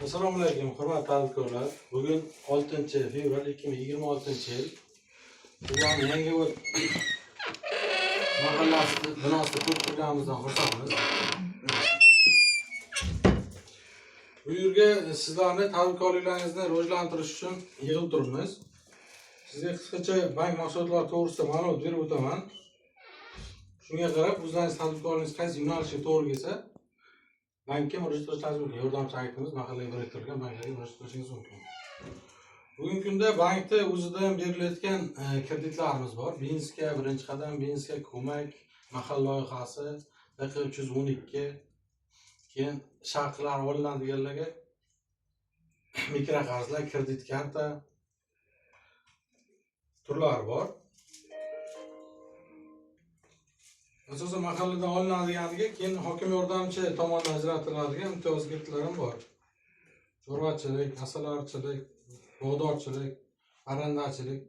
Assalomu alaykum, hurmatli tadbirkorlar. Bugun 6-fevral 2026-yil. Bizlarning Yangiobod mahallasi binosida ko'p turganimizdan xursandmiz. Bu yerga sizlarni tadbirkorliklaringizni rivojlantirish uchun yig'ilib turibmiz. Sizga qisqacha bank mahsulotlari to'g'risida ma'lumot berib o'taman. Shunga qarab, o'zlaringiz tadbirkorligingiz qaysi yo'nalishga to'g'ri kelsa, bankka murojaat qilishingiz mumkin. Yordamchi agentimiz mahallaga direktorga banklarga murojaat qilishingiz mumkin. Bugungi kunda bankda o'zidan berilayotgan kreditlarimiz bor. Biznesga birinchi qadam, biznesga ko'mak, mahalla loyihasi, BQ 312, keyin shartlar olinadiganlarga mikroqarzlar, kredit karta turlari bor. Asosan mahalladan olinadiganiga, keyin hokim yordamchi tomonidan ajratiladigan imtiyozli kreditlar ham bor. Chorvachilik, asalarichilik, bog'dorchilik, parrandachilik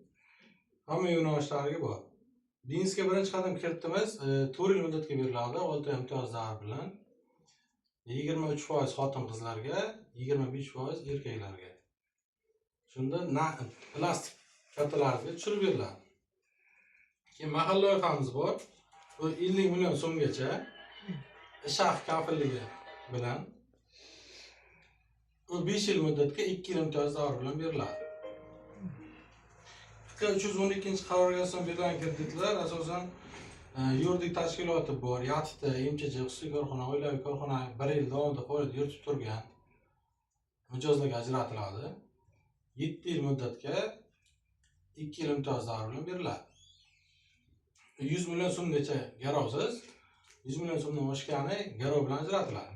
hamma yo'nalishlariga bor. Biznesga birinchi qadam kiritimiz 4 yil muddatga beriladi, 6 imtiyozlar bilan. 23% xotin-qizlarga, 25% erkaklarga. Shunda plastik kartalarga tushirib beriladi. Keyin mahalla loyihamiz bor. Bu 50 million so'mgacha shaxs kafilligi bilan u 5 yil muddatga 2 yil imtiyozlar bilan beriladi. 312-qarorga asosan berilgan kreditlar asosan yuridik tashkiloti bor, yatita, MCH, xususiy korxona, oilaviy korxona 1 yil davomida faoliyat yuritib turgan mijozlarga ajratiladi. 7 yil muddatga 2 yil imtiyozlar bilan beriladi. 100 million so'mgacha garovsiz, 100 million so'mdan oshgani garov bilan ajratiladi.